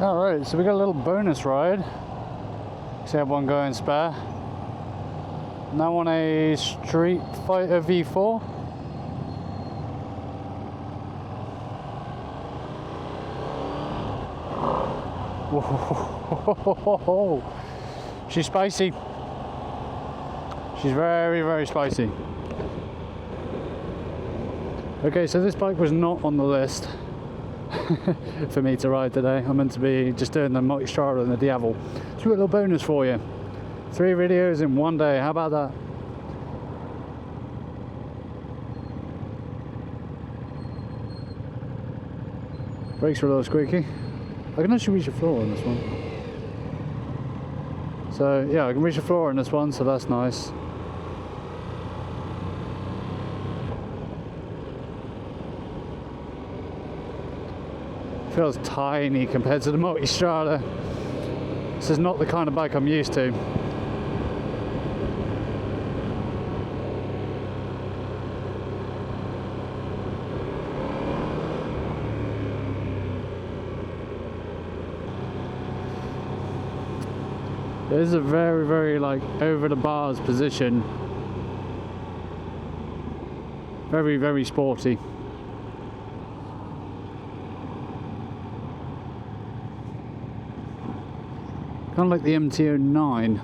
Alright, so we got a little bonus ride. So I have one going spare. Now on a Streetfighter V4. Whoa. She's spicy. She's very, very spicy. Okay, so this bike was not on the list for me to ride today. I'm meant to be just doing the multi-strada and the Diavel. So we've got a little bonus for you. 3 videos in one day. How about that? Brakes are a little squeaky. I can actually reach the floor on this one. So yeah, I can reach the floor on this one, so that's nice. Feels tiny compared to the multi-strada. This is not the kind of bike I'm used to. This is a very, very like over the bars position. Very, very sporty. Kind of like the MT-09.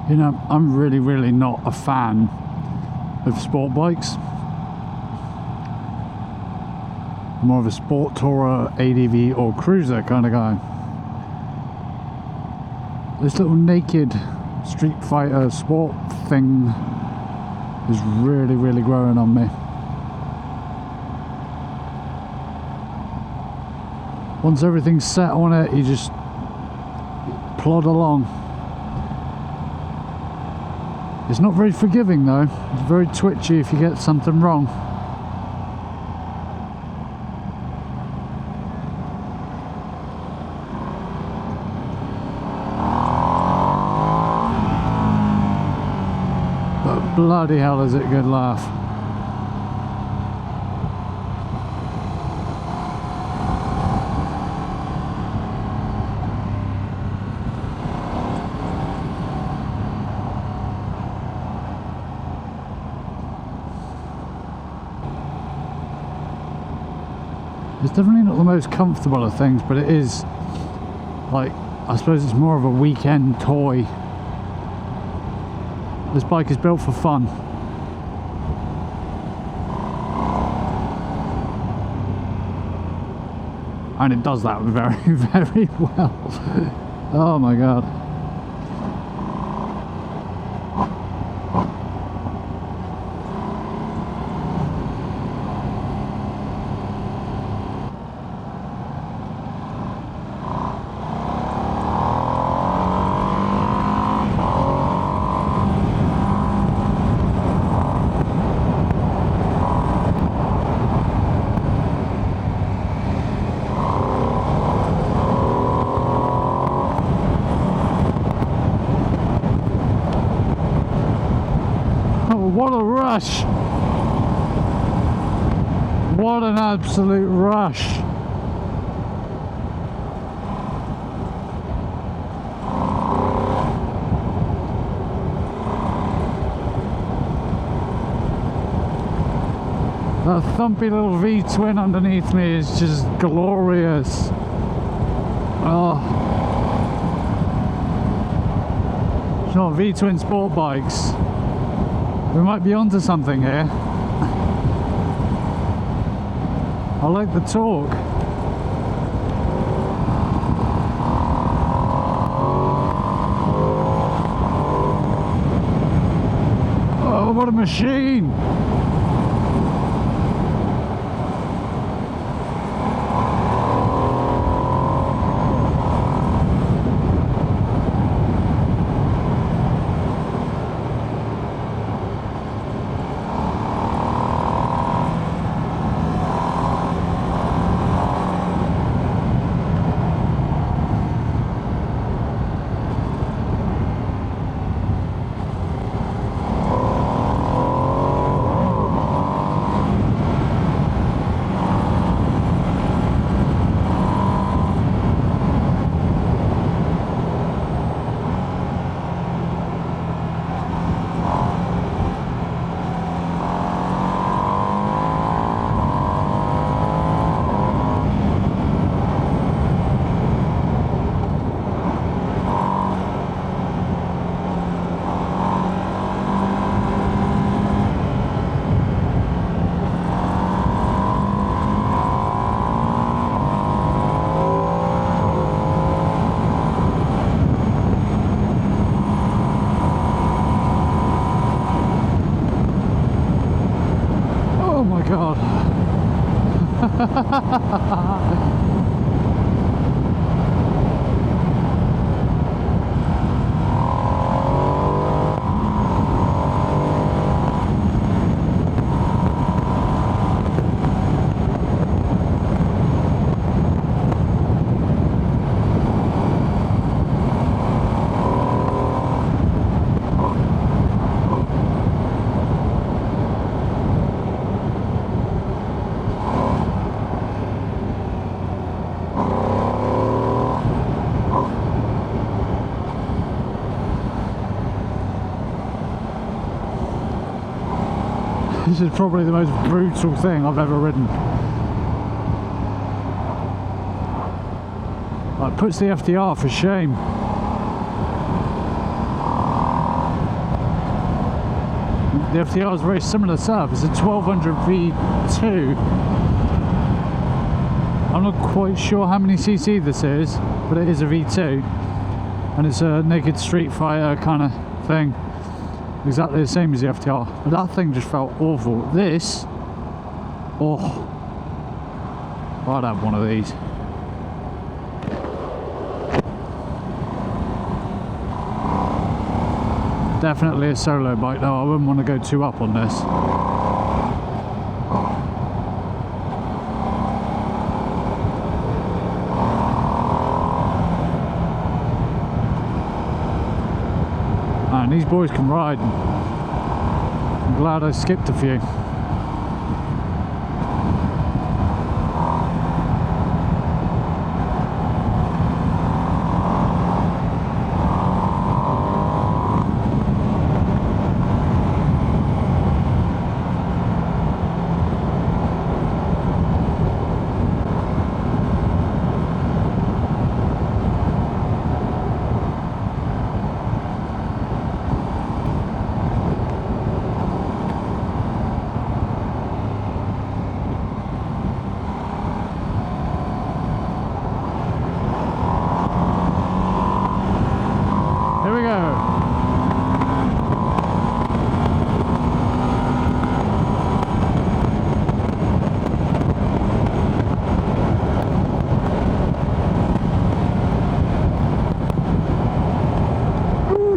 You know, I'm really not a fan of sport bikes. I'm more of a sport tourer, ADV or cruiser kind of guy. This little naked Streetfighter sport thing is really growing on me. Once everything's set on it, you just plod along. It's not very forgiving though, it's very twitchy if you get something wrong. But bloody hell is it a good laugh. It's definitely not the most comfortable of things, but it is, like, I suppose it's more of a weekend toy. This bike is built for fun. And it does that very well. Oh my god. What a rush! What an absolute rush! That thumpy little V-twin underneath me is just glorious. Oh. You know, V-twin sport bikes. We might be onto something here. I like the torque. Oh, what a machine! God. This is probably the most brutal thing I've ever ridden. It puts the FDR for shame. The FDR is very similar setup. It's a 1200 V2. I'm not quite sure how many cc this is, but it is a V2. And it's a naked Streetfighter kind of thing. Exactly the same as the FTR, but that thing just felt awful. This, oh, I'd have one of these. Definitely a solo bike though, I wouldn't want to go too up on this. And these boys can ride. I'm glad I skipped a few.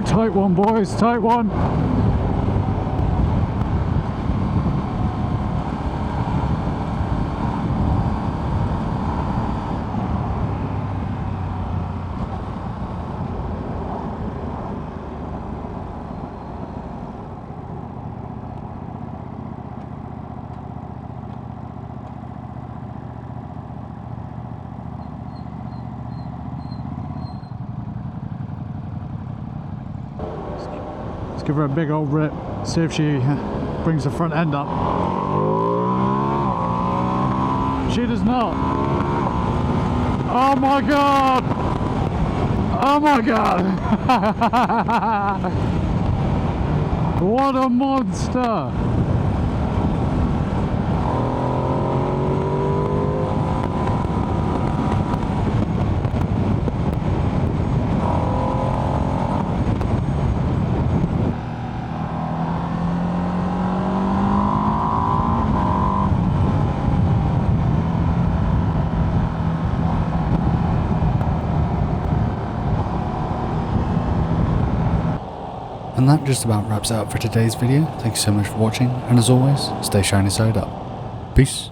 Tight one, boys, tight one. give her a big old rip, see if she brings the front end up. She does not. Oh my god! Oh my god! What a monster! And that just about wraps it up for today's video. Thank you so much for watching, and as always, stay shiny side up. Peace.